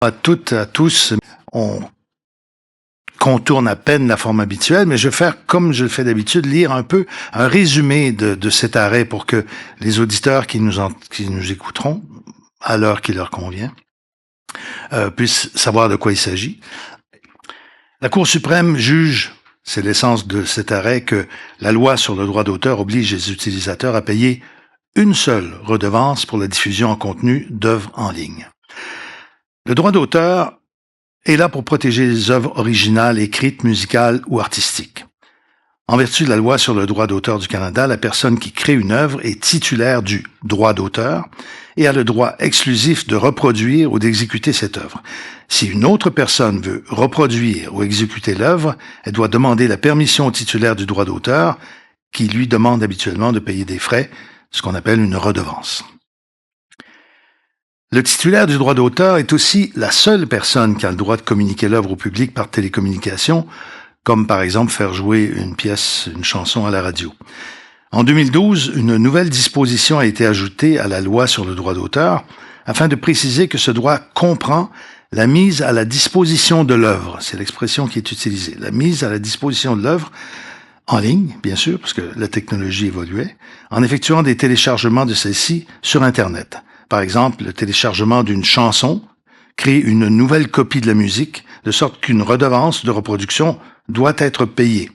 À toutes, à tous, on contourne à peine la forme habituelle, mais je vais faire, comme je le fais d'habitude, lire un peu un résumé de cet arrêt pour que les auditeurs qui nous écouteront, à l'heure qui leur convient, puissent savoir de quoi il s'agit. La Cour suprême juge, c'est l'essence de cet arrêt, que la loi sur le droit d'auteur oblige les utilisateurs à payer une seule redevance pour la diffusion en contenu d'œuvres en ligne. Le droit d'auteur est là pour protéger les œuvres originales, écrites, musicales ou artistiques. En vertu de la loi sur le droit d'auteur du Canada, la personne qui crée une œuvre est titulaire du droit d'auteur et a le droit exclusif de reproduire ou d'exécuter cette œuvre. Si une autre personne veut reproduire ou exécuter l'œuvre, elle doit demander la permission au titulaire du droit d'auteur, qui lui demande habituellement de payer des frais, ce qu'on appelle une redevance. Le titulaire du droit d'auteur est aussi la seule personne qui a le droit de communiquer l'œuvre au public par télécommunication, comme par exemple faire jouer une pièce, une chanson à la radio. En 2012, une nouvelle disposition a été ajoutée à la loi sur le droit d'auteur afin de préciser que ce droit comprend la mise à la disposition de l'œuvre. C'est l'expression qui est utilisée. La mise à la disposition de l'œuvre en ligne, bien sûr, parce que la technologie évoluait, en effectuant des téléchargements de celle-ci sur Internet. Par exemple, le téléchargement d'une chanson crée une nouvelle copie de la musique, de sorte qu'une redevance de reproduction doit être payée.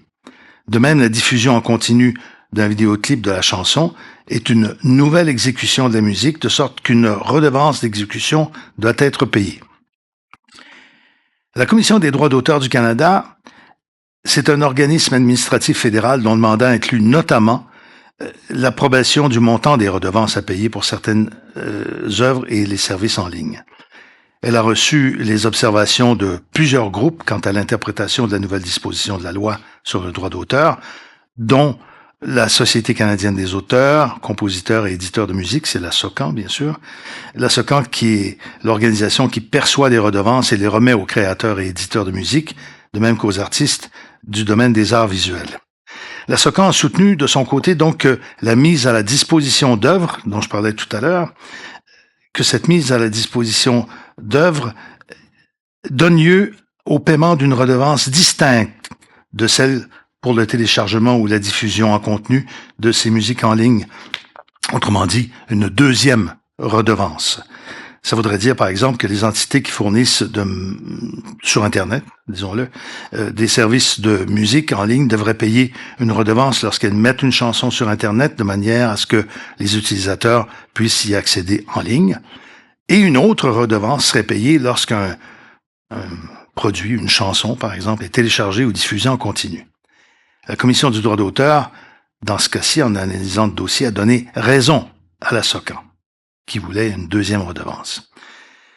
De même, la diffusion en continu d'un vidéoclip de la chanson est une nouvelle exécution de la musique, de sorte qu'une redevance d'exécution doit être payée. La Commission des droits d'auteur du Canada, c'est un organisme administratif fédéral dont le mandat inclut notamment l'approbation du montant des redevances à payer pour certaines œuvres et les services en ligne. Elle a reçu les observations de plusieurs groupes quant à l'interprétation de la nouvelle disposition de la loi sur le droit d'auteur, dont la Société canadienne des auteurs, compositeurs et éditeurs de musique, c'est la SOCAN, bien sûr. La SOCAN qui est l'organisation qui perçoit les redevances et les remet aux créateurs et éditeurs de musique, de même qu'aux artistes du domaine des arts visuels. La SOCAN a soutenu de son côté donc la mise à la disposition d'œuvres, dont je parlais tout à l'heure, que cette mise à la disposition d'œuvres donne lieu au paiement d'une redevance distincte de celle pour le téléchargement ou la diffusion en contenu de ces musiques en ligne. Autrement dit, une deuxième redevance. Ça voudrait dire, par exemple, que les entités qui fournissent sur Internet, disons-le, des services de musique en ligne devraient payer une redevance lorsqu'elles mettent une chanson sur Internet de manière à ce que les utilisateurs puissent y accéder en ligne. Et une autre redevance serait payée lorsqu'un produit, une chanson, par exemple, est téléchargé ou diffusé en continu. La Commission du droit d'auteur, dans ce cas-ci, en analysant le dossier, a donné raison à la SOCAN, qui voulait une deuxième redevance.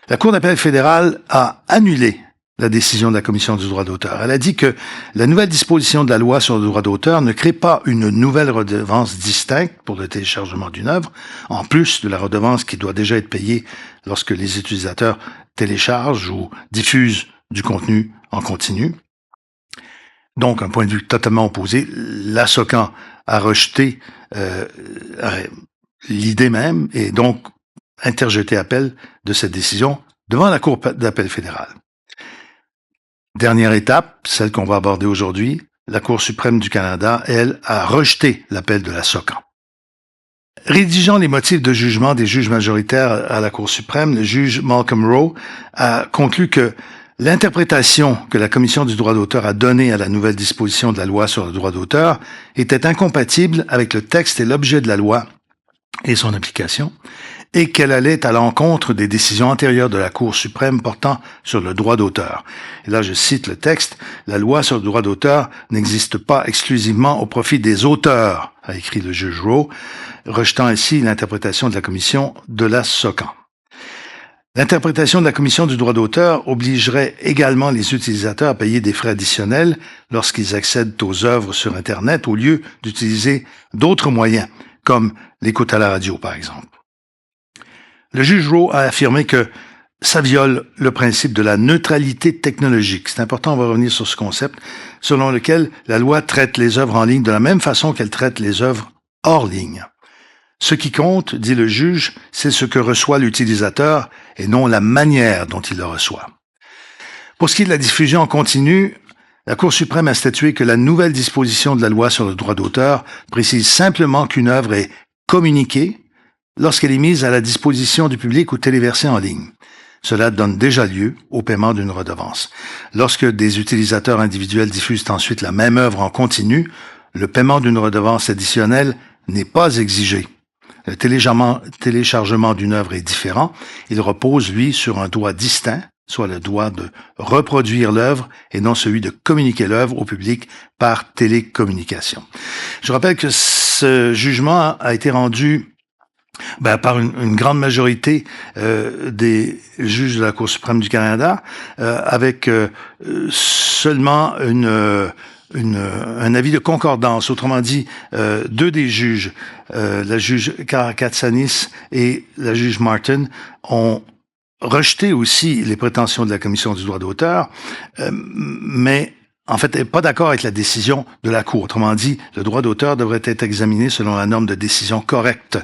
La Cour d'appel fédérale a annulé la décision de la Commission du droit d'auteur. Elle a dit que la nouvelle disposition de la loi sur le droit d'auteur ne crée pas une nouvelle redevance distincte pour le téléchargement d'une œuvre, en plus de la redevance qui doit déjà être payée lorsque les utilisateurs téléchargent ou diffusent du contenu en continu. Donc, un point de vue totalement opposé, la SOCAN a rejeté l'idée même et donc interjeté appel de cette décision devant la Cour d'appel fédérale. Dernière étape, celle qu'on va aborder aujourd'hui, la Cour suprême du Canada, elle, a rejeté l'appel de la SOCAN. Rédigeant les motifs de jugement des juges majoritaires à la Cour suprême, le juge Malcolm Rowe a conclu que l'interprétation que la Commission du droit d'auteur a donnée à la nouvelle disposition de la loi sur le droit d'auteur était incompatible avec le texte et l'objet de la loi et son application, et qu'elle allait à l'encontre des décisions antérieures de la Cour suprême portant sur le droit d'auteur. Et là, je cite le texte, « La loi sur le droit d'auteur n'existe pas exclusivement au profit des auteurs », a écrit le juge Rowe, rejetant ainsi l'interprétation de la Commission de la SOCAN. L'interprétation de la Commission du droit d'auteur obligerait également les utilisateurs à payer des frais additionnels lorsqu'ils accèdent aux œuvres sur Internet au lieu d'utiliser d'autres moyens, comme l'écoute à la radio, par exemple. Le juge Rowe a affirmé que ça viole le principe de la neutralité technologique. C'est important, on va revenir sur ce concept, selon lequel la loi traite les œuvres en ligne de la même façon qu'elle traite les œuvres hors ligne. Ce qui compte, dit le juge, c'est ce que reçoit l'utilisateur et non la manière dont il le reçoit. Pour ce qui est de la diffusion en continu, la Cour suprême a statué que la nouvelle disposition de la loi sur le droit d'auteur précise simplement qu'une œuvre est communiquée lorsqu'elle est mise à la disposition du public ou téléversée en ligne. Cela donne déjà lieu au paiement d'une redevance. Lorsque des utilisateurs individuels diffusent ensuite la même œuvre en continu, le paiement d'une redevance additionnelle n'est pas exigé. Le téléchargement d'une œuvre est différent. Il repose, lui, sur un droit distinct, soit le droit de reproduire l'œuvre et non celui de communiquer l'œuvre au public par télécommunication. Je rappelle que ce jugement a été rendu par une grande majorité des juges de la Cour suprême du Canada, avec seulement un avis de concordance. Autrement dit, deux des juges, la juge Karakatsanis et la juge Martin, ont rejeté aussi les prétentions de la Commission du droit d'auteur, mais en fait, elle n'est pas d'accord avec la décision de la Cour. Autrement dit, le droit d'auteur devrait être examiné selon la norme de décision correcte.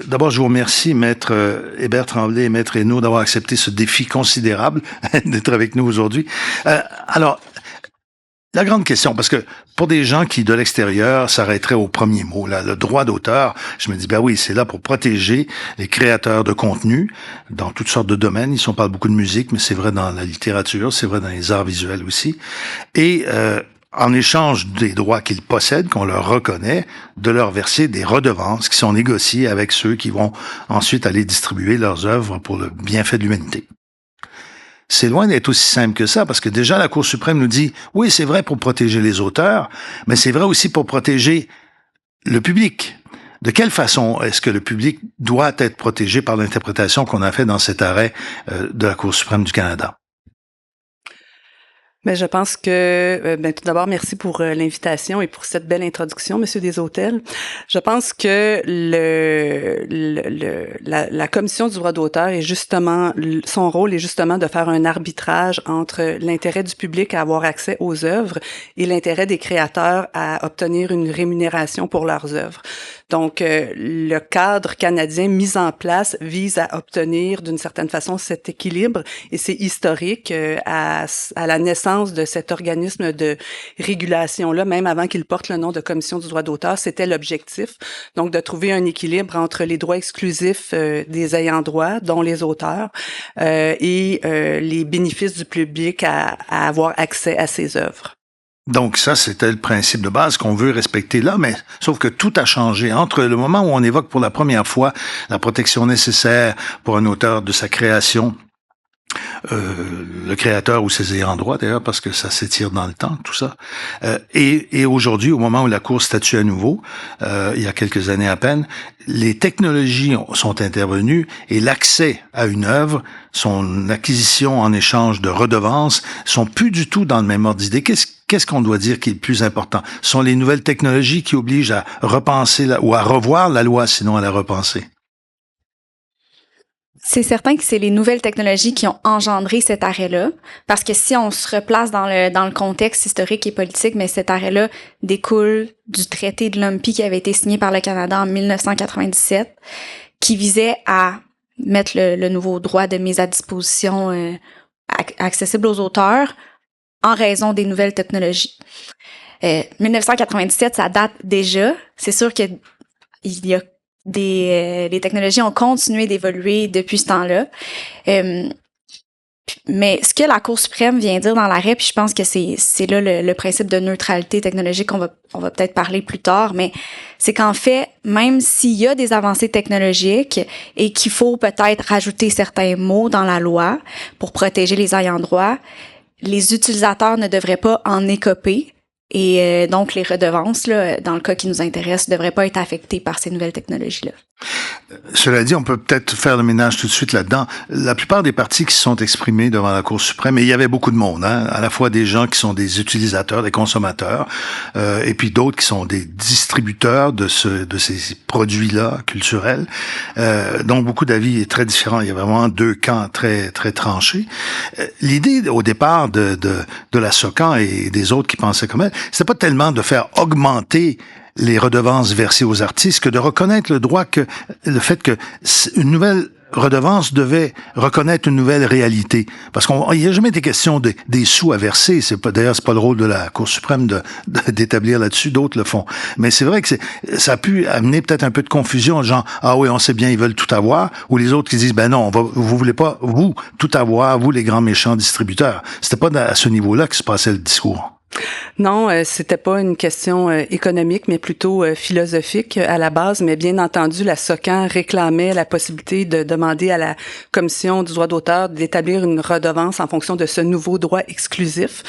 D'abord, je vous remercie, Maître Hébert Tremblay et Maître Hainaut, d'avoir accepté ce défi considérable d'être avec nous aujourd'hui. Alors, la grande question, parce que pour des gens qui, de l'extérieur, s'arrêteraient au premier mot, là, le droit d'auteur, je me dis, oui, c'est là pour protéger les créateurs de contenu dans toutes sortes de domaines. Ils on parle beaucoup de musique, mais c'est vrai dans la littérature, c'est vrai dans les arts visuels aussi. Et en échange des droits qu'ils possèdent, qu'on leur reconnaît, de leur verser des redevances qui sont négociées avec ceux qui vont ensuite aller distribuer leurs œuvres pour le bienfait de l'humanité. C'est loin d'être aussi simple que ça, parce que déjà la Cour suprême nous dit, oui, c'est vrai pour protéger les auteurs, mais c'est vrai aussi pour protéger le public. De quelle façon est-ce que le public doit être protégé par l'interprétation qu'on a fait dans cet arrêt de la Cour suprême du Canada? Mais je pense que, tout d'abord, merci pour l'invitation et pour cette belle introduction, Monsieur Desautels. Je pense que la Commission du droit d'auteur est justement, son rôle est justement de faire un arbitrage entre l'intérêt du public à avoir accès aux œuvres et l'intérêt des créateurs à obtenir une rémunération pour leurs œuvres. Donc, le cadre canadien mis en place vise à obtenir d'une certaine façon cet équilibre et c'est historique à la naissance de cet organisme de régulation-là, même avant qu'il porte le nom de Commission du droit d'auteur, c'était l'objectif. Donc, de trouver un équilibre entre les droits exclusifs des ayants droit, dont les auteurs, et les bénéfices du public à avoir accès à ces œuvres. Donc ça, c'était le principe de base qu'on veut respecter là, mais sauf que tout a changé entre le moment où on évoque pour la première fois la protection nécessaire pour un auteur de sa création, le créateur ou ses ayants droit d'ailleurs, parce que ça s'étire dans le temps, tout ça. Et aujourd'hui, au moment où la Cour statue à nouveau, il y a quelques années à peine, les technologies sont intervenues et l'accès à une œuvre, son acquisition en échange de redevances, sont plus du tout dans le même ordre d'idée. Qu'est-ce qu'on doit dire qui est le plus important? Ce sont les nouvelles technologies qui obligent à repenser ou à revoir la loi, sinon à la repenser. C'est certain que c'est les nouvelles technologies qui ont engendré cet arrêt-là, parce que si on se replace dans le contexte historique et politique, mais cet arrêt-là découle du traité de l'OMPI qui avait été signé par le Canada en 1997, qui visait à mettre le nouveau droit de mise à disposition accessible aux auteurs en raison des nouvelles technologies. 1997, ça date déjà. C'est sûr que il y a les technologies ont continué d'évoluer depuis ce temps-là. Mais ce que la Cour suprême vient dire dans l'arrêt, puis je pense que c'est là le principe de neutralité technologique, on va peut-être parler plus tard, mais c'est qu'en fait, même s'il y a des avancées technologiques et qu'il faut peut-être rajouter certains mots dans la loi pour protéger les ayants droit, les utilisateurs ne devraient pas en écoper. Et donc, les redevances, là, dans le cas qui nous intéresse, ne devraient pas être affectées par ces nouvelles technologies-là. Cela dit, on peut peut-être faire le ménage tout de suite là-dedans. La plupart des parties qui se sont exprimées devant la Cour suprême, et il y avait beaucoup de monde, à la fois des gens qui sont des utilisateurs, des consommateurs, et puis d'autres qui sont des distributeurs de ces produits-là culturels. Donc, beaucoup d'avis très différents. Il y a vraiment deux camps très très tranchés. L'idée, au départ, de la SOCAN et des autres qui pensaient comme elle, c'est pas tellement de faire augmenter les redevances versées aux artistes que de reconnaître le fait que une nouvelle redevance devait reconnaître une nouvelle réalité. Parce qu'il n'y a jamais été question des sous à verser. D'ailleurs, c'est pas le rôle de la Cour suprême d'établir là-dessus. D'autres le font. Mais c'est vrai que ça a pu amener peut-être un peu de confusion. Genre, ah oui, on sait bien, ils veulent tout avoir. Ou les autres qui disent, ben non, vous voulez pas, vous, tout avoir, vous, les grands méchants distributeurs. C'était pas à ce niveau-là que se passait le discours. Non, c'était pas une question économique, mais plutôt philosophique à la base. Mais bien entendu, la SOCAN réclamait la possibilité de demander à la Commission du droit d'auteur d'établir une redevance en fonction de ce nouveau droit exclusif.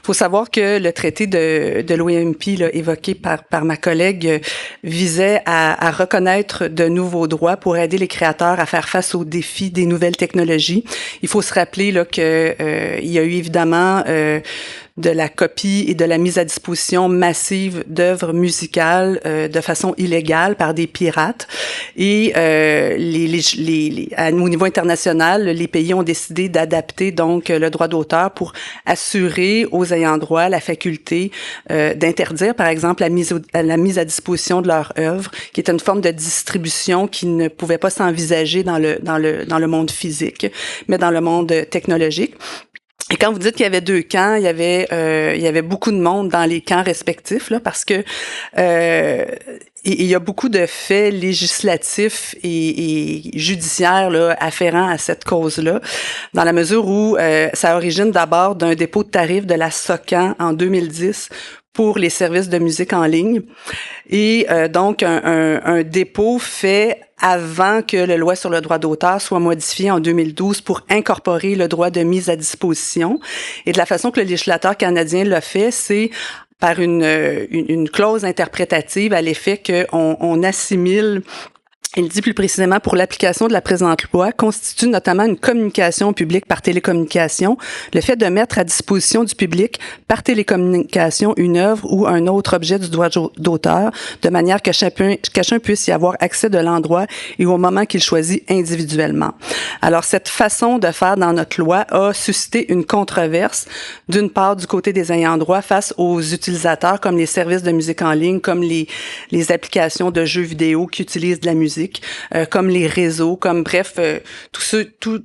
Faut savoir que le traité de l'OMP, là, évoqué par ma collègue, visait à reconnaître de nouveaux droits pour aider les créateurs à faire face aux défis des nouvelles technologies. Il faut se rappeler là que il y a eu évidemment de la copie et de la mise à disposition massive d'œuvres musicales de façon illégale par des pirates. Et au niveau international, les pays ont décidé d'adapter donc le droit d'auteur pour assurer aux ayants droit la faculté d'interdire, par exemple, la mise à disposition de leur œuvre, qui est une forme de distribution qui ne pouvait pas s'envisager dans le monde physique, mais dans le monde technologique. Et quand vous dites qu'il y avait deux camps, il y avait beaucoup de monde dans les camps respectifs, là, parce que il y a beaucoup de faits législatifs et judiciaires là, afférents à cette cause-là, dans la mesure où ça origine d'abord d'un dépôt de tarifs de la SOCAN en 2010 pour les services de musique en ligne. Et donc, un dépôt fait avant que la loi sur le droit d'auteur soit modifiée en 2012 pour incorporer le droit de mise à disposition. Et de la façon que le législateur canadien l'a fait, c'est par une clause interprétative à l'effet qu'on assimile. Il dit plus précisément, pour l'application de la présente loi, constitue notamment une communication au public par télécommunication, le fait de mettre à disposition du public par télécommunication une œuvre ou un autre objet du droit d'auteur, de manière que chacun puisse y avoir accès de l'endroit et au moment qu'il choisit individuellement. Alors, cette façon de faire dans notre loi a suscité une controverse, d'une part du côté des ayants droit face aux utilisateurs comme les services de musique en ligne, comme les applications de jeux vidéo qui utilisent de la musique, comme les réseaux, comme bref, toutes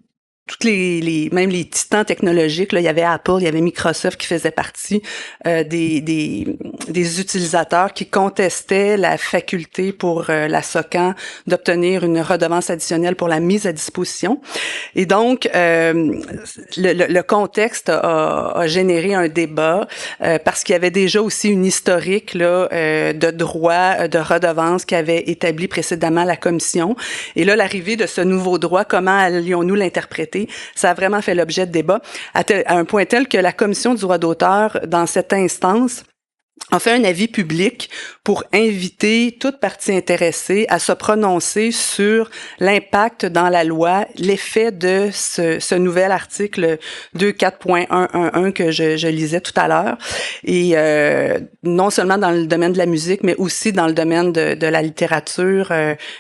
même les titans technologiques, là, il y avait Apple, il y avait Microsoft qui faisait partie des utilisateurs qui contestaient la faculté pour la SOCAN d'obtenir une redevance additionnelle pour la mise à disposition. Et donc, le contexte a généré un débat parce qu'il y avait déjà aussi une historique là de droit de redevance qui avait établi précédemment la Commission. Et là, l'arrivée de ce nouveau droit, comment allions-nous l'interpréter? Ça a vraiment fait l'objet de débat à un point tel que la Commission du droit d'auteur, dans cette instance, a fait un avis public pour inviter toute partie intéressée à se prononcer sur l'impact dans la loi, l'effet de ce nouvel article 2.4.111 que je lisais tout à l'heure. Et non seulement dans le domaine de la musique, mais aussi dans le domaine de la littérature.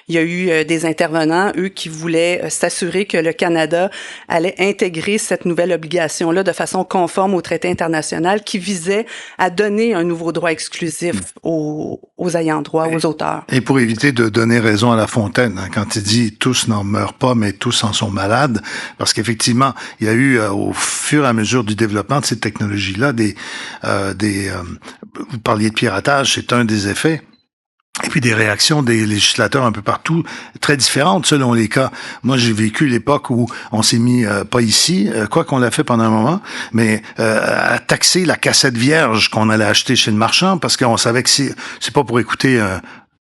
Il y a eu des intervenants, eux, qui voulaient s'assurer que le Canada allait intégrer cette nouvelle obligation-là de façon conforme au traité international qui visait à donner un nouveau droit exclusif aux ayants droit, aux auteurs. Et pour éviter de donner raison à La Fontaine, hein, quand il dit « tous n'en meurent pas, mais tous en sont malades », parce qu'effectivement, il y a eu, au fur et à mesure du développement de ces technologies-là, vous parliez de piratage, c'est un des effets. Et puis des réactions des législateurs un peu partout, très différentes selon les cas. Moi, j'ai vécu l'époque où on s'est mis, pas ici, quoi qu'on l'a fait pendant un moment, mais à taxer la cassette vierge qu'on allait acheter chez le marchand, parce qu'on savait que c'est pas pour écouter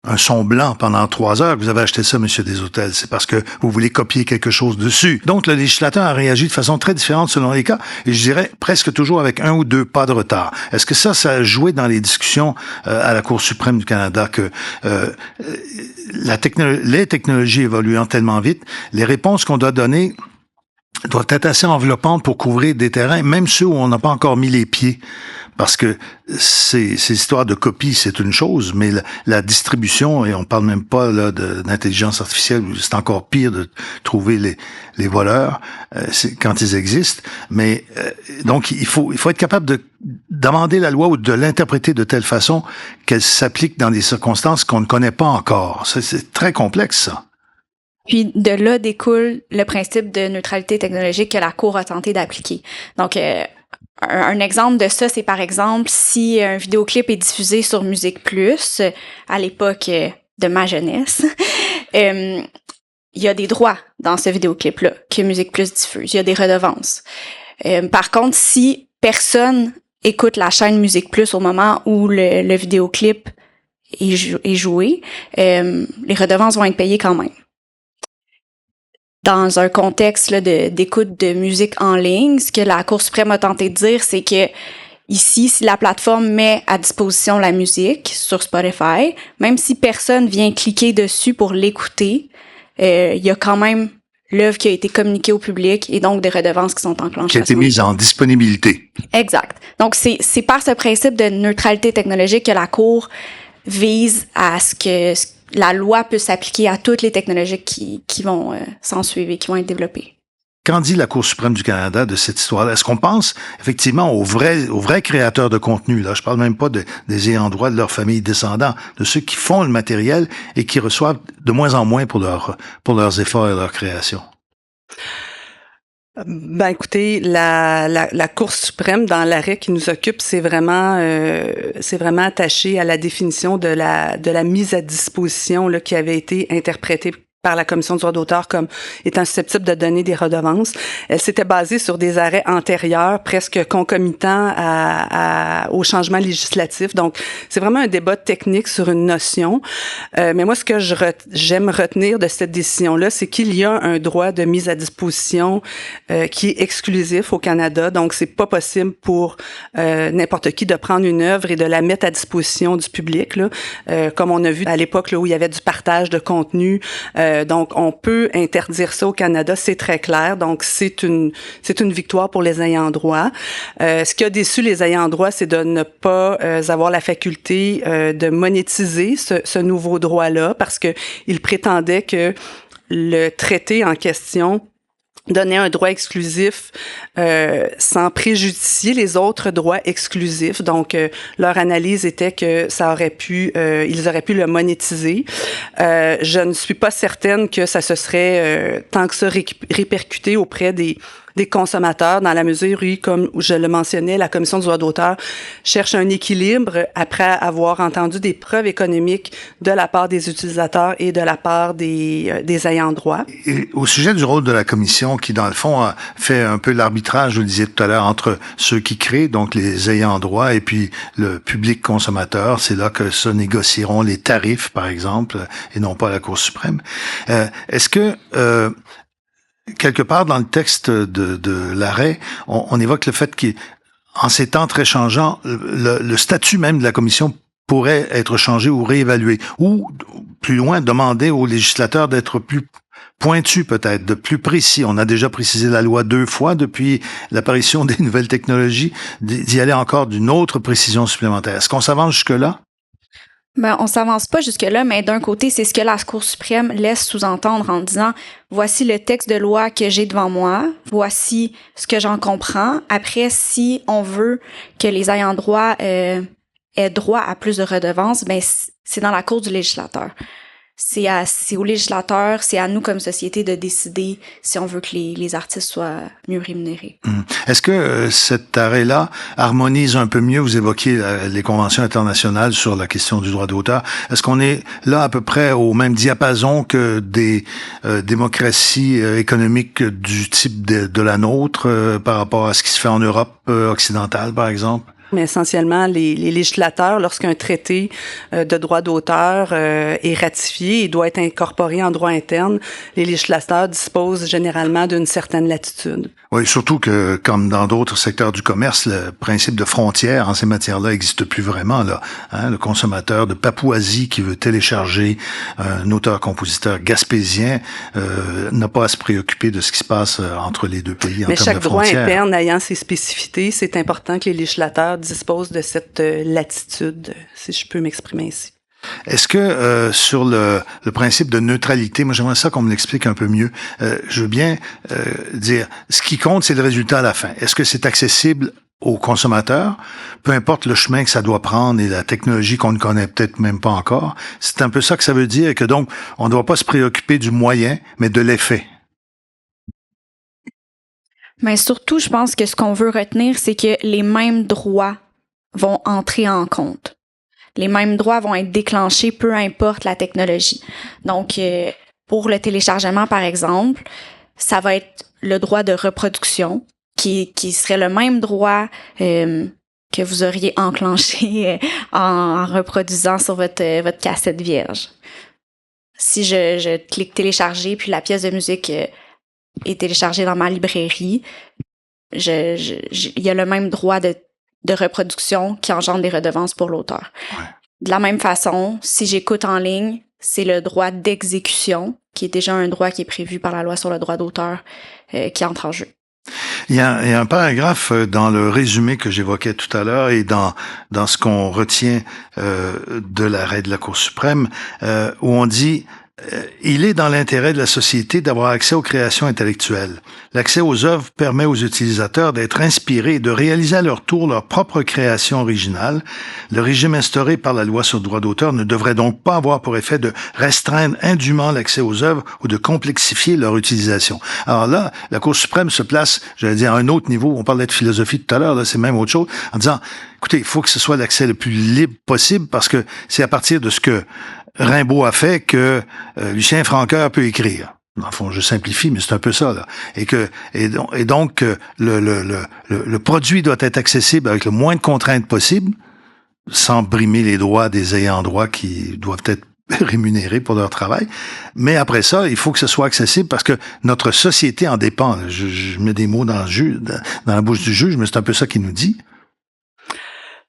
un son blanc pendant 3 heures que vous avez acheté ça, Monsieur Deshôtels. C'est parce que vous voulez copier quelque chose dessus. Donc, le législateur a réagi de façon très différente selon les cas, et je dirais presque toujours avec 1 ou 2 pas de retard. Est-ce que ça a joué dans les discussions à la Cour suprême du Canada que les technologies évoluant tellement vite, les réponses qu'on doit donner doivent être assez enveloppantes pour couvrir des terrains, même ceux où on n'a pas encore mis les pieds? Parce que ces histoires de copie, c'est une chose, mais la distribution, et on parle même pas là d'intelligence artificielle, c'est encore pire de trouver les voleurs quand ils existent. Mais donc il faut être capable d'amender la loi ou de l'interpréter de telle façon qu'elle s'applique dans des circonstances qu'on ne connaît pas encore. C'est très complexe, ça. Puis de là découle le principe de neutralité technologique que la Cour a tenté d'appliquer. Donc, un exemple de ça, c'est par exemple si un vidéoclip est diffusé sur Musique Plus, à l'époque de ma jeunesse, il y a des droits dans ce vidéoclip-là que Musique Plus diffuse. Il y a des redevances. Par contre, si personne écoute la chaîne Musique Plus au moment où le vidéoclip est joué, les redevances vont être payées quand même. Dans un contexte là, d'écoute de musique en ligne, ce que la Cour suprême a tenté de dire, c'est que ici, si la plateforme met à disposition la musique sur Spotify, même si personne vient cliquer dessus pour l'écouter, il y a quand même l'œuvre qui a été communiquée au public et donc des redevances qui sont enclenchées. Qui a été mise en disponibilité. Exact. Donc, c'est par ce principe de neutralité technologique que la Cour vise à ce que la loi peut s'appliquer à toutes les technologies qui vont s'en suivre et qui vont être développées. Qu'en dit la Cour suprême du Canada de cette histoire-là? Est-ce qu'on pense effectivement aux vrais créateurs de contenu? Là, je parle même pas des ayants droit de leur famille descendants, de ceux qui font le matériel et qui reçoivent de moins en moins pour leurs efforts et leur création. Ben écoutez, la Cour suprême dans l'arrêt qui nous occupe, c'est vraiment attaché à la définition de la mise à disposition là qui avait été interprétée par la Commission du droit d'auteur comme étant susceptible de donner des redevances. Elle s'était basée sur des arrêts antérieurs, presque concomitants au changement législatif. Donc, c'est vraiment un débat technique sur une notion. Mais moi, ce que j'aime retenir de cette décision-là, c'est qu'il y a un droit de mise à disposition qui est exclusif au Canada. Donc, c'est pas possible pour n'importe qui de prendre une œuvre et de la mettre à disposition du public, là, comme on a vu à l'époque là, où il y avait du partage de contenu. Donc, on peut interdire ça au Canada, c'est très clair. Donc, c'est une victoire pour les ayants droit. Ce qui a déçu les ayants droit, c'est de ne pas avoir la faculté de monétiser ce nouveau droit-là, parce que ils prétendaient que le traité en question donner un droit exclusif sans préjudicier les autres droits exclusifs. Donc, leur analyse était que ils auraient pu le monétiser. Je ne suis pas certaine que ça se serait tant que ça répercuté auprès des consommateurs, dans la mesure où, comme je le mentionnais, la Commission du droit d'auteur cherche un équilibre après avoir entendu des preuves économiques de la part des utilisateurs et de la part des ayants droit. Et au sujet du rôle de la Commission, qui, dans le fond, a fait un peu l'arbitrage, je le disais tout à l'heure, entre ceux qui créent, donc les ayants droit, et puis le public consommateur, c'est là que se négocieront les tarifs, par exemple, et non pas la Cour suprême. Est-ce que... quelque part dans le texte de l'arrêt, on évoque le fait qu'en ces temps très changeants, le statut même de la commission pourrait être changé ou réévalué, ou plus loin, demander aux législateurs d'être plus pointus peut-être, de plus précis. On a déjà précisé la loi 2 fois depuis l'apparition des nouvelles technologies, d'y aller encore d'une autre précision supplémentaire. Est-ce qu'on s'avance jusque-là? Ben, on s'avance pas jusque-là, mais d'un côté, c'est ce que la Cour suprême laisse sous-entendre en disant « Voici le texte de loi que j'ai devant moi, voici ce que j'en comprends. Après, si on veut que les ayants droit aient droit à plus de redevances, ben c'est dans la cour du législateur. C'est au législateur, c'est à nous comme société de décider si on veut que les artistes soient mieux rémunérés. Est-ce que cet arrêt-là harmonise un peu mieux, vous évoquiez les conventions internationales sur la question du droit d'auteur, est-ce qu'on est là à peu près au même diapason que des démocraties économiques du type de la nôtre par rapport à ce qui se fait en Europe occidentale, par exemple? Mais essentiellement, les législateurs, lorsqu'un traité de droit d'auteur est ratifié et doit être incorporé en droit interne, les législateurs disposent généralement d'une certaine latitude. Oui, surtout que, comme dans d'autres secteurs du commerce, le principe de frontière en ces matières-là n'existe plus vraiment, là. Hein, le consommateur de Papouasie qui veut télécharger un auteur-compositeur gaspésien n'a pas à se préoccuper de ce qui se passe entre les deux pays en termes de frontières. Mais chaque droit interne ayant ses spécificités, c'est important que les législateurs auteurs disposent de cette latitude, si je peux m'exprimer ainsi. Est-ce que sur le principe de neutralité, moi j'aimerais ça qu'on me l'explique un peu mieux. Je veux bien dire, ce qui compte, c'est le résultat à la fin. Est-ce que c'est accessible aux consommateurs, peu importe le chemin que ça doit prendre et la technologie qu'on ne connaît peut-être même pas encore? C'est un peu ça que ça veut dire, et que donc, on ne doit pas se préoccuper du moyen, mais de l'effet. Mais surtout, je pense que ce qu'on veut retenir, c'est que les mêmes droits vont entrer en compte. Les mêmes droits vont être déclenchés, peu importe la technologie. Donc, pour le téléchargement, par exemple, ça va être le droit de reproduction, qui serait le même droit que vous auriez enclenché en reproduisant sur votre cassette vierge. Si je clique télécharger, puis la pièce de musique est téléchargée dans ma librairie, il y a le même droit de reproduction qui engendre des redevances pour l'auteur. Ouais. De la même façon, si j'écoute en ligne, c'est le droit d'exécution, qui est déjà un droit qui est prévu par la loi sur le droit d'auteur, qui entre en jeu. Il y a un paragraphe dans le résumé que j'évoquais tout à l'heure et dans ce qu'on retient de l'arrêt de la Cour suprême, où on dit il est dans l'intérêt de la société d'avoir accès aux créations intellectuelles. L'accès aux œuvres permet aux utilisateurs d'être inspirés et de réaliser à leur tour leur propre création originale. Le régime instauré par la loi sur le droit d'auteur ne devrait donc pas avoir pour effet de restreindre indûment l'accès aux œuvres ou de complexifier leur utilisation. Alors là, la Cour suprême se place, j'allais dire, à un autre niveau. On parlait de philosophie tout à l'heure, là, c'est même autre chose, en disant, écoutez, il faut que ce soit l'accès le plus libre possible parce que c'est à partir de ce que Rimbaud a fait que Lucien Francoeur peut écrire. Dans le fond, je simplifie, mais c'est un peu ça, là. Et donc, le produit doit être accessible avec le moins de contraintes possible, sans brimer les droits des ayants droit qui doivent être rémunérés pour leur travail. Mais après ça, il faut que ce soit accessible parce que notre société en dépend. Je mets des mots dans la bouche du juge, mais c'est un peu ça qu'il nous dit.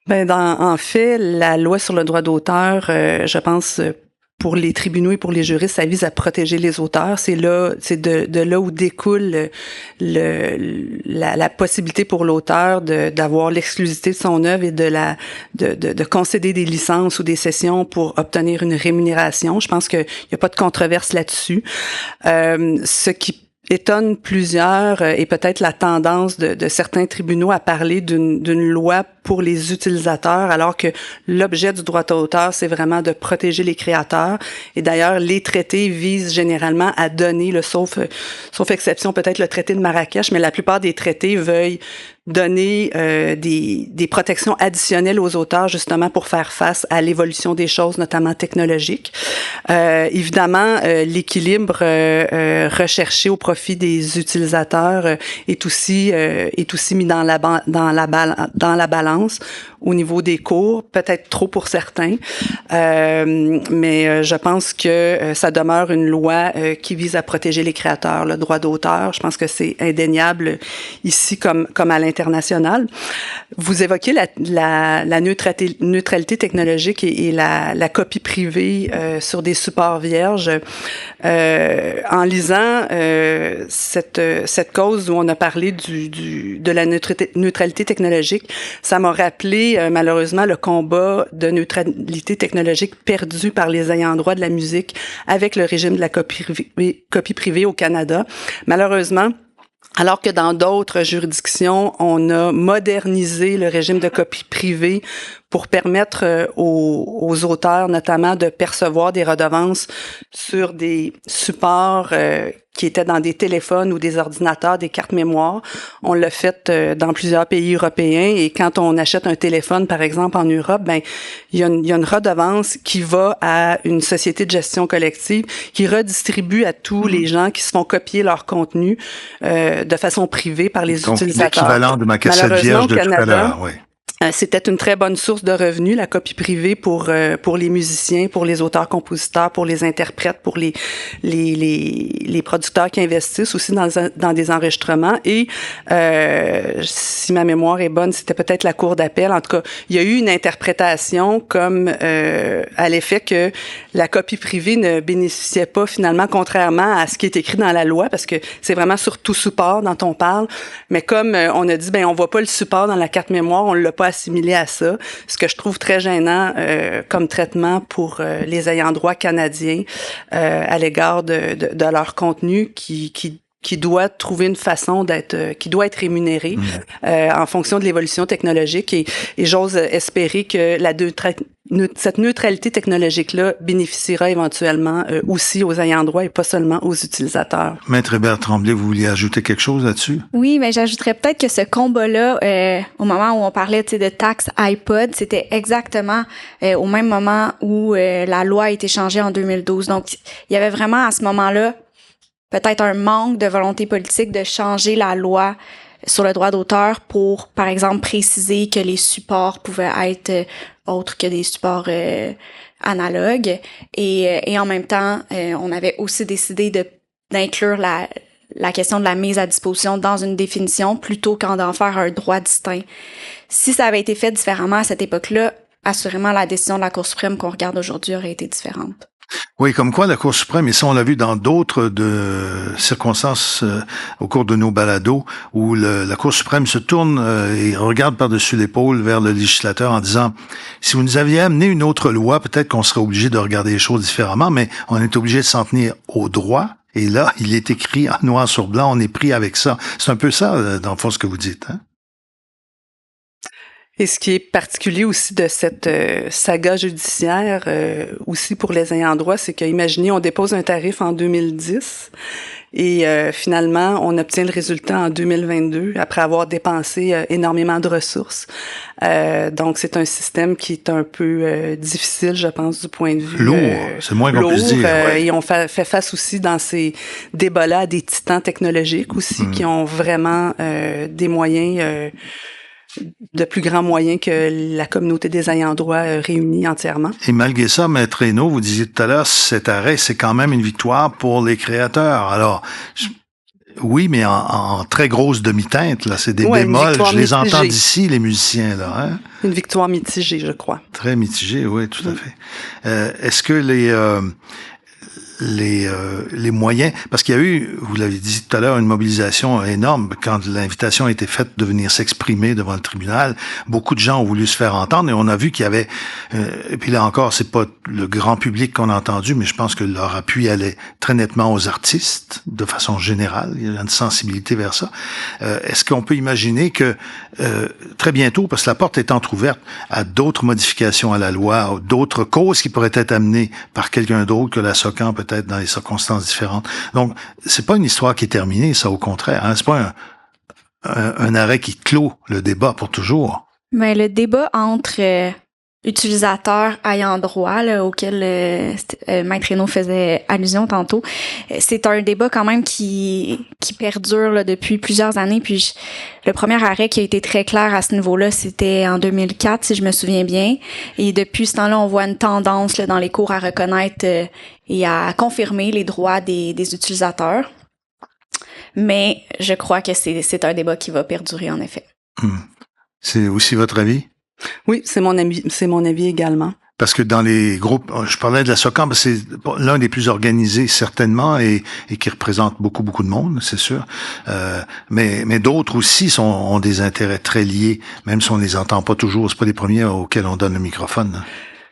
Ben, en fait, la loi sur le droit d'auteur, je pense, pour les tribunaux et pour les juristes, ça vise à protéger les auteurs. C'est de là où découle la possibilité pour l'auteur d'avoir l'exclusivité de son œuvre et de concéder des licences ou des cessions pour obtenir une rémunération. Je pense qu'il n'y a pas de controverse là-dessus. Ce qui étonne plusieurs et peut-être la tendance de certains tribunaux à parler d'une loi pour les utilisateurs, alors que l'objet du droit d'auteur, c'est vraiment de protéger les créateurs. Et d'ailleurs, les traités visent généralement à donner, sauf exception peut-être le traité de Marrakech, mais la plupart des traités veuillent donner des protections additionnelles aux auteurs justement pour faire face à l'évolution des choses, notamment technologiques. Évidemment, l'équilibre recherché au profit des utilisateurs est aussi mis dans la balance au niveau des cours, peut-être trop pour certains, mais je pense que ça demeure une loi qui vise à protéger les créateurs, le droit d'auteur. Je pense que c'est indéniable ici comme à l'international. Vous évoquez la neutralité technologique et la copie privée sur des supports vierges. En lisant cette cause où on a parlé de la neutralité technologique, ça m'a rappelé malheureusement le combat de neutralité technologique perdu par les ayants droit de la musique avec le régime de la copie privée au Canada. Malheureusement, alors que dans d'autres juridictions, on a modernisé le régime de copie privée pour permettre aux auteurs, notamment, de percevoir des redevances sur des supports qui étaient dans des téléphones ou des ordinateurs, des cartes mémoire. On l'a fait dans plusieurs pays européens et quand on achète un téléphone, par exemple, en Europe, ben il y a une redevance qui va à une société de gestion collective qui redistribue à tous les gens qui se font copier leur contenu de façon privée par les utilisateurs. L'équivalent de ma cassette vierge de tout à l'heure, oui. C'était une très bonne source de revenus, la copie privée pour les musiciens, pour les auteurs-compositeurs, pour les interprètes, pour les producteurs qui investissent aussi dans des enregistrements. Et si ma mémoire est bonne, c'était peut-être la cour d'appel. En tout cas, il y a eu une interprétation comme à l'effet que la copie privée ne bénéficiait pas finalement, contrairement à ce qui est écrit dans la loi, parce que c'est vraiment sur tout support dont on parle. Mais comme on a dit, ben on voit pas le support dans la carte mémoire, on l'a pas assimilé à ça, ce que je trouve très gênant comme traitement pour les ayants droit canadiens à l'égard de leur contenu qui doit trouver une façon qui doit être rémunéré en fonction de l'évolution technologique et j'ose espérer que cette neutralité technologique-là bénéficiera éventuellement aussi aux ayants droit et pas seulement aux utilisateurs. Maître Hébert Tremblay, vous vouliez ajouter quelque chose là-dessus? Oui, mais j'ajouterais peut-être que ce combat-là, au moment où on parlait de taxe iPod, c'était exactement au même moment où la loi a été changée en 2012. Donc, il y avait vraiment à ce moment-là peut-être un manque de volonté politique de changer la loi sur le droit d'auteur pour, par exemple, préciser que les supports pouvaient être autres que des supports analogues. Et en même temps, on avait aussi décidé d'inclure la question de la mise à disposition dans une définition plutôt qu'en d'en faire un droit distinct. Si ça avait été fait différemment à cette époque-là, assurément la décision de la Cour suprême qu'on regarde aujourd'hui aurait été différente. Oui, comme quoi la Cour suprême, et ça on l'a vu dans d'autres circonstances au cours de nos balados, où la Cour suprême se tourne et regarde par-dessus l'épaule vers le législateur en disant, si vous nous aviez amené une autre loi, peut-être qu'on serait obligé de regarder les choses différemment, mais on est obligé de s'en tenir au droit. Et là, il est écrit en noir sur blanc, on est pris avec ça. C'est un peu ça, dans le fond, ce que vous dites, hein? Et ce qui est particulier aussi de cette saga judiciaire, aussi pour les ayants droit, c'est qu'imaginez, on dépose un tarif en 2010 et finalement, on obtient le résultat en 2022 après avoir dépensé énormément de ressources. Donc, c'est un système qui est un peu difficile, je pense, du point de vue lourd, c'est moins qu'on puisse dire. Ouais. Et on fait face aussi dans ces débats-là à des titans technologiques aussi qui ont vraiment des moyens de plus grands moyens que la communauté des ayants droit réunie entièrement. Et malgré ça, Maître Hainaut, vous disiez tout à l'heure, cet arrêt, c'est quand même une victoire pour les créateurs. Alors, oui, mais en très grosse demi-teinte, là, c'est des bémols. Je les entends d'ici, les musiciens, là. Hein? Une victoire mitigée, je crois. Très mitigée, oui, tout à fait. Est-ce que les moyens, parce qu'il y a eu, vous l'avez dit tout à l'heure, une mobilisation énorme quand l'invitation a été faite de venir s'exprimer devant le tribunal. Beaucoup de gens ont voulu se faire entendre et on a vu qu'il y avait, et puis là encore, c'est pas le grand public qu'on a entendu, mais je pense que leur appui allait très nettement aux artistes de façon générale. Il y a une sensibilité vers ça. Est-ce qu'on peut imaginer que très bientôt, parce que la porte est entrouverte à d'autres modifications à la loi, d'autres causes qui pourraient être amenées par quelqu'un d'autre que la SOCAN peut-être dans les circonstances différentes. Donc, c'est pas une histoire qui est terminée, ça au contraire. Hein? C'est pas un arrêt qui clôt le débat pour toujours. Mais le débat entre utilisateurs ayant droit, là, auquel Maître Hainaut faisait allusion tantôt, c'est un débat quand même qui perdure là, depuis plusieurs années. Puis le premier arrêt qui a été très clair à ce niveau-là, c'était en 2004, si je me souviens bien. Et depuis ce temps-là, on voit une tendance là, dans les cours à reconnaître et à confirmer les droits des utilisateurs. Mais je crois que c'est un débat qui va perdurer, en effet. C'est aussi votre avis? Oui, c'est mon avis également. Parce que dans les groupes, je parlais de la SOCAN, c'est l'un des plus organisés certainement et qui représente beaucoup de monde, c'est sûr. Mais d'autres aussi ont des intérêts très liés, même si on les entend pas toujours. C'est pas les premiers auxquels on donne le microphone.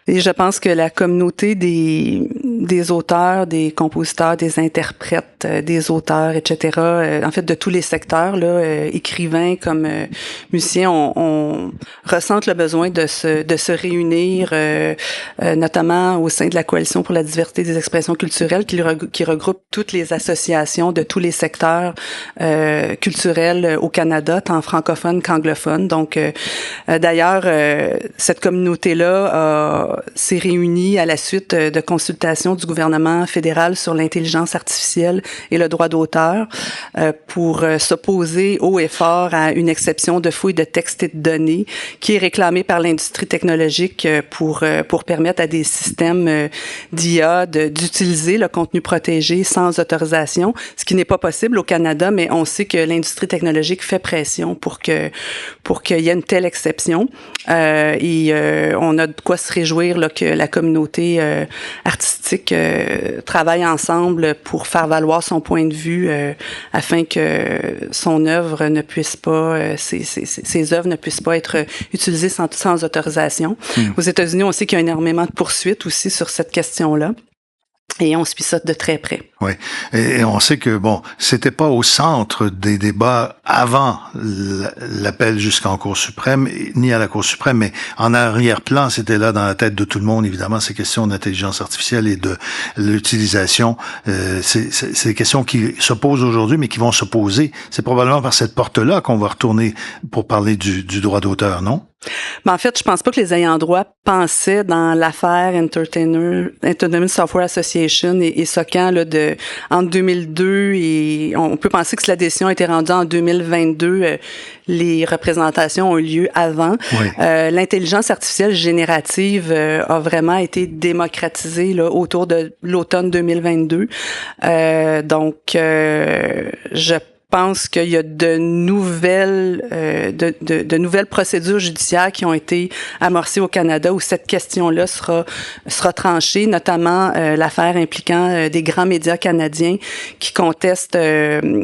Et je pense que la communauté des auteurs, des compositeurs, des interprètes, des auteurs, etc., en fait de tous les secteurs, là, écrivains comme musiciens, on ressentent le besoin de se réunir, notamment au sein de la Coalition pour la diversité des expressions culturelles, qui regroupe toutes les associations de tous les secteurs culturels au Canada, tant francophone qu'anglophone. Donc, d'ailleurs, cette communauté-là s'est réunie à la suite de consultations du gouvernement fédéral sur l'intelligence artificielle et le droit d'auteur pour s'opposer haut et fort à une exception de fouilles de textes et de données qui est réclamée par l'industrie technologique pour permettre à des systèmes d'IA d'utiliser le contenu protégé sans autorisation, ce qui n'est pas possible au Canada, mais on sait que l'industrie technologique fait pression pour qu'il y ait une telle exception. Et on a de quoi se réjouir là, que la communauté artistique artistique travaille ensemble pour faire valoir son point de vue afin que son œuvre ne puisse pas, ses œuvres ne puissent pas être utilisées sans autorisation. Aux États-Unis, on sait qu'il y a énormément de poursuites aussi sur cette question-là. Et on suit ça de très près. Oui. Et on sait que, bon, c'était pas au centre des débats avant l'appel jusqu'en Cour suprême, ni à la Cour suprême, mais en arrière-plan, c'était là dans la tête de tout le monde, évidemment, ces questions d'intelligence artificielle et de l'utilisation. C'est des questions qui se posent aujourd'hui, mais qui vont se poser. C'est probablement par cette porte-là qu'on va retourner pour parler du droit d'auteur, non? Mais en fait, je pense pas que les ayants droit pensaient dans l'affaire Entertainment Software Association et SOCAN là, entre 2002 et on peut penser que si la décision a été rendue en 2022, les représentations ont eu lieu avant. Oui. L'intelligence artificielle générative a vraiment été démocratisée là, autour de l'automne 2022. Donc, je pense qu'il y a de nouvelles procédures judiciaires qui ont été amorcées au Canada où cette question-là sera tranchée, notamment l'affaire impliquant des grands médias canadiens qui contestent,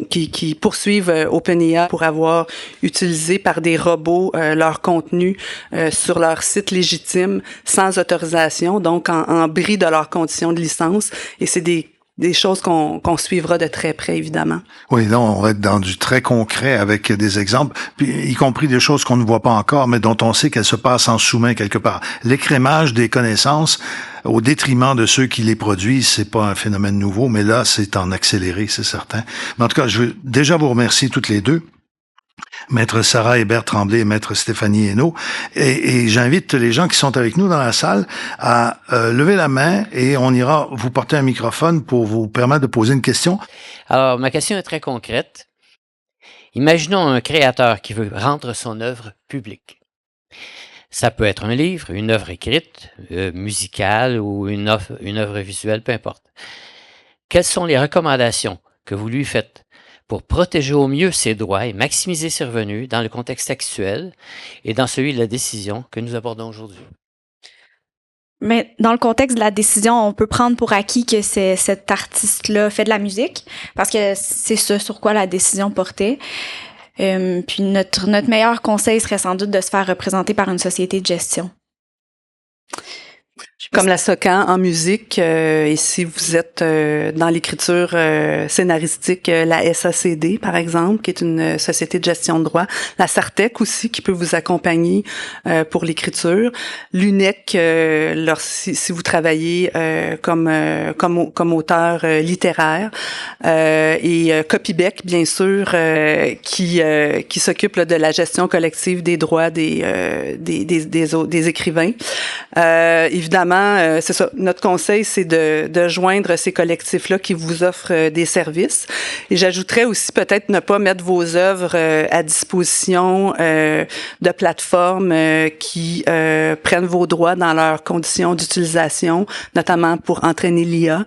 qui poursuivent OpenAI pour avoir utilisé par des robots leur contenu sur leur site légitime sans autorisation, donc en bris de leurs conditions de licence. Et c'est des choses qu'on suivra de très près, évidemment. Oui, là, on va être dans du très concret avec des exemples, puis y compris des choses qu'on ne voit pas encore, mais dont on sait qu'elles se passent en sous-main quelque part. L'écrémage des connaissances au détriment de ceux qui les produisent, c'est pas un phénomène nouveau, mais là, c'est en accéléré, c'est certain. Mais en tout cas, je veux déjà vous remercier toutes les deux. Maître Sarah Hébert-Tremblay et Maître Stéphanie Hainaut. Et j'invite les gens qui sont avec nous dans la salle à lever la main et on ira vous porter un microphone pour vous permettre de poser une question. Alors, ma question est très concrète. Imaginons un créateur qui veut rendre son œuvre publique. Ça peut être un livre, une œuvre écrite, musicale ou une œuvre visuelle, peu importe. Quelles sont les recommandations que vous lui faites pour protéger au mieux ses droits et maximiser ses revenus dans le contexte actuel et dans celui de la décision que nous abordons aujourd'hui? Mais dans le contexte de la décision, on peut prendre pour acquis que cet artiste-là fait de la musique, parce que c'est ce sur quoi la décision portait. Puis notre meilleur conseil serait sans doute de se faire représenter par une société de gestion. Comme la SOCAN en musique, et si vous êtes dans l'écriture scénaristique, la SACD, par exemple, qui est une société de gestion de droit, la Sartec aussi, qui peut vous accompagner pour l'écriture, l'UNEC, si vous travaillez comme auteur littéraire, et Copybec, bien sûr, qui s'occupe là, de la gestion collective des droits des écrivains. Évidemment, c'est ça. Notre conseil, c'est de joindre ces collectifs-là qui vous offrent des services. Et j'ajouterais aussi peut-être ne pas mettre vos œuvres à disposition de plateformes qui prennent vos droits dans leurs conditions d'utilisation, notamment pour entraîner l'IA.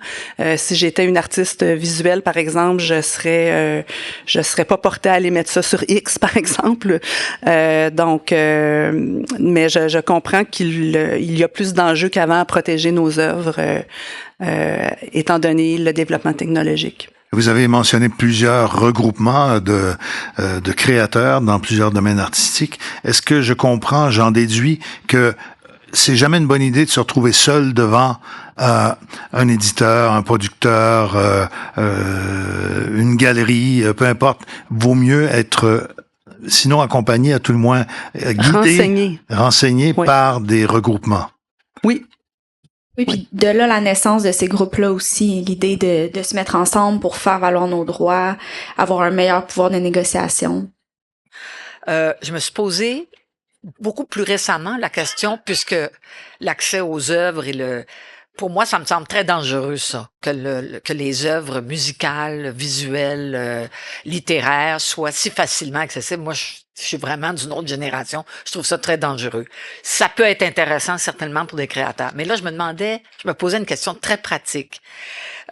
Si j'étais une artiste visuelle, par exemple, je serais pas portée à aller mettre ça sur X, par exemple. Donc, mais je comprends qu'il y a plus d'enjeux qu'avant à protéger nos œuvres, étant donné le développement technologique. Vous avez mentionné plusieurs regroupements de créateurs dans plusieurs domaines artistiques. Est-ce que je comprends, j'en déduis que c'est jamais une bonne idée de se retrouver seul devant un éditeur, un producteur, une galerie, peu importe. Vaut mieux être sinon accompagné, à tout le moins guidé, renseigné oui. Par des regroupements. Oui. Oui, puis de là la naissance de ces groupes-là aussi, l'idée de se mettre ensemble pour faire valoir nos droits, avoir un meilleur pouvoir de négociation. Je me suis posé beaucoup plus récemment la question, puisque l'accès aux œuvres et pour moi, ça me semble très dangereux, ça, que les œuvres musicales, visuelles, littéraires soient si facilement accessibles. Moi, je suis vraiment d'une autre génération. Je trouve ça très dangereux. Ça peut être intéressant, certainement, pour des créateurs. Mais là, je me posais une question très pratique.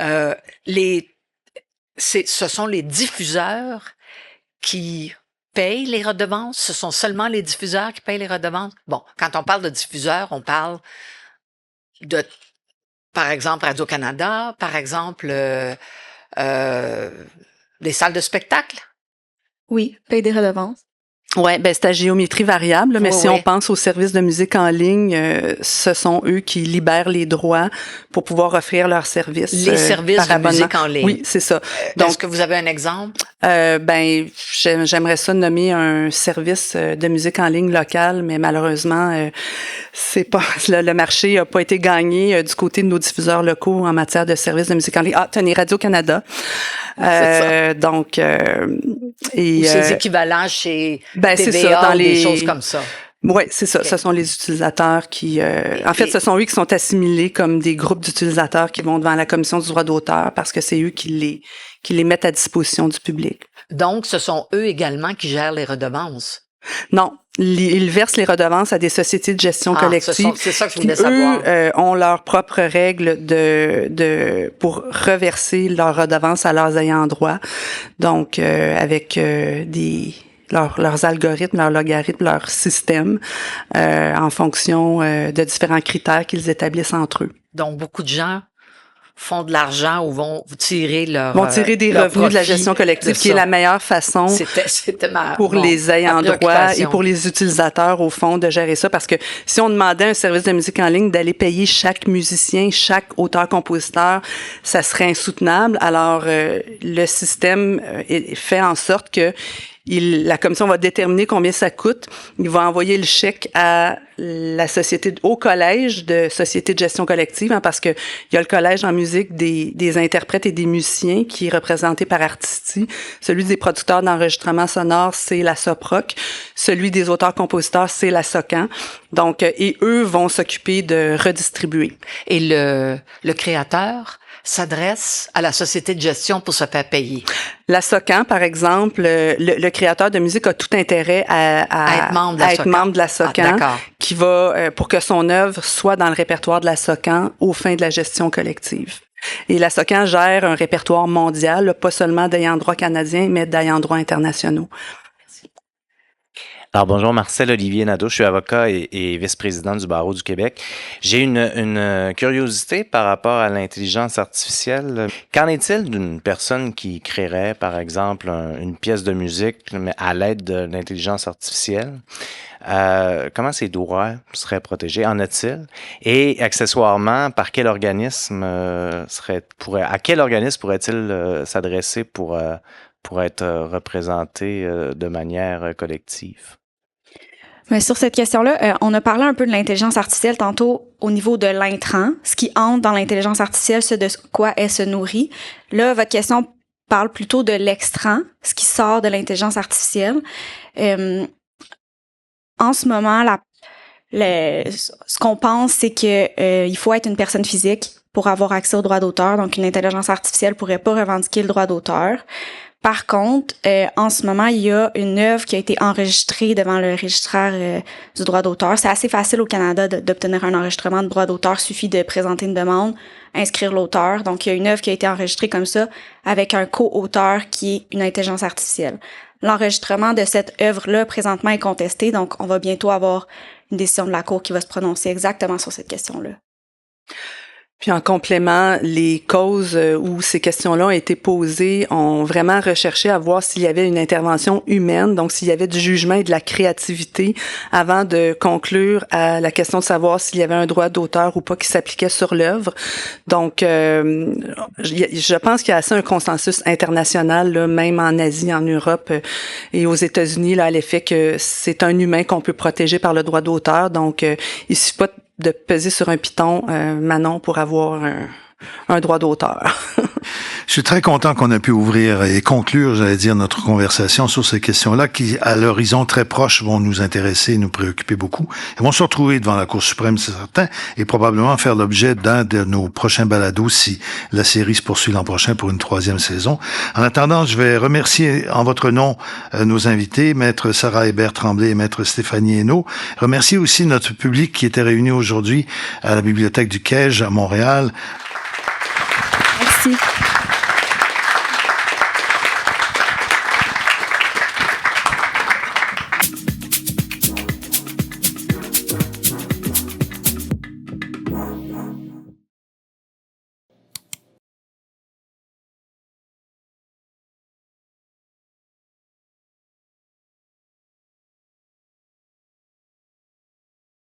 Ce sont les diffuseurs qui payent les redevances? Ce sont seulement les diffuseurs qui payent les redevances? Bon, quand on parle de diffuseurs, on parle de par exemple Radio-Canada, par exemple des salles de spectacle? Oui, paye des redevances. Ouais, ben c'est à géométrie variable, mais Oui, si oui. on pense aux services de musique en ligne, ce sont eux qui libèrent les droits pour pouvoir offrir leurs services. Les services par de abonnement. musique en ligne. Oui, c'est ça. Est-ce Donc, que vous avez un exemple? ben, j'aimerais ça nommer un service de musique en ligne local, mais malheureusement, c'est pas le marché a pas été gagné du côté de nos diffuseurs locaux en matière de services de musique en ligne. Ah, tenez, Radio-Canada. Donc, et Ou ces équivalents chez ben, c'est TVA ça, dans ou des les choses comme ça. Oui, c'est ça. Okay. Ce sont les utilisateurs qui... en fait, ce sont eux qui sont assimilés comme des groupes d'utilisateurs qui vont devant la commission du droit d'auteur parce que c'est eux qui les mettent à disposition du public. Donc, ce sont eux également qui gèrent les redevances. Non, ils versent les redevances à des sociétés de gestion collective. C'est ça que je voulais savoir. Eux ont leurs propres règles pour reverser leurs redevances à leurs ayants droit. Donc, avec leurs algorithmes, leurs logarithmes, leur système, en fonction de différents critères qu'ils établissent entre eux. Donc, beaucoup de gens font de l'argent ou vont tirer des revenus de la gestion collective, qui est la meilleure façon pour les ayants droit et pour les utilisateurs, au fond, de gérer ça. Parce que si on demandait à un service de musique en ligne d'aller payer chaque musicien, chaque auteur-compositeur, ça serait insoutenable. Alors, le système fait en sorte que la commission va déterminer combien ça coûte. Il va envoyer le chèque à la société, au collège de société de gestion collective, hein, parce que il y a le collège en musique des interprètes et des musiciens qui est représenté par Artisty. Celui des producteurs d'enregistrement sonore, c'est la SOPROC. Celui des auteurs-compositeurs, c'est la SOCAN. Donc, et eux vont s'occuper de redistribuer. Et le créateur s'adresse à la société de gestion pour se faire payer. La SOCAN, par exemple, le créateur de musique a tout intérêt à être membre de la SOCAN, qui va pour que son œuvre soit dans le répertoire de la SOCAN aux fins de la gestion collective. Et la SOCAN gère un répertoire mondial, là, pas seulement d'ayants droit canadiens, mais d'ayants droit internationaux. Alors bonjour, Marcel Olivier Nadeau, je suis avocat et vice-président du Barreau du Québec. J'ai une curiosité par rapport à l'intelligence artificielle. Qu'en est-il d'une personne qui créerait, par exemple, une pièce de musique mais à l'aide de l'intelligence artificielle? Comment ses droits seraient protégés? En est-il? Et accessoirement, par quel organisme à quel organisme pourrait-il s'adresser pour être représenté de manière collective? Mais sur cette question-là, on a parlé un peu de l'intelligence artificielle tantôt au niveau de l'intrant, ce qui entre dans l'intelligence artificielle, ce de quoi elle se nourrit. Là, votre question parle plutôt de l'extrant, ce qui sort de l'intelligence artificielle. En ce moment, ce qu'on pense, c'est que il faut être une personne physique pour avoir accès au droit d'auteur. Donc, une intelligence artificielle pourrait pas revendiquer le droit d'auteur. Par contre, en ce moment, il y a une œuvre qui a été enregistrée devant le registraire du droit d'auteur. C'est assez facile au Canada d'obtenir un enregistrement de droit d'auteur. Il suffit de présenter une demande, inscrire l'auteur. Donc, il y a une œuvre qui a été enregistrée comme ça avec un co-auteur qui est une intelligence artificielle. L'enregistrement de cette œuvre-là, présentement, est contesté. Donc, on va bientôt avoir une décision de la Cour qui va se prononcer exactement sur cette question-là. Puis en complément, les causes où ces questions-là ont été posées ont vraiment recherché à voir s'il y avait une intervention humaine, donc s'il y avait du jugement et de la créativité avant de conclure à la question de savoir s'il y avait un droit d'auteur ou pas qui s'appliquait sur l'œuvre. Donc, je pense qu'il y a assez un consensus international, là, même en Asie, en Europe et aux États-Unis, là, à l'effet que c'est un humain qu'on peut protéger par le droit d'auteur. Donc, il suffit pas de peser sur un piton, Manon, pour avoir un droit d'auteur. Je suis très content qu'on ait pu ouvrir et conclure, j'allais dire, notre conversation sur ces questions-là qui, à l'horizon très proche, vont nous intéresser et nous préoccuper beaucoup. Elles vont se retrouver devant la Cour suprême, c'est certain, et probablement faire l'objet d'un de nos prochains balados si la série se poursuit l'an prochain pour une 3e saison. En attendant, je vais remercier en votre nom nos invités, Maître Sarah Hébert-Tremblay et Maître Stéphanie Hainaut. Remercier aussi notre public qui était réuni aujourd'hui à la Bibliothèque du Quai à Montréal. Merci.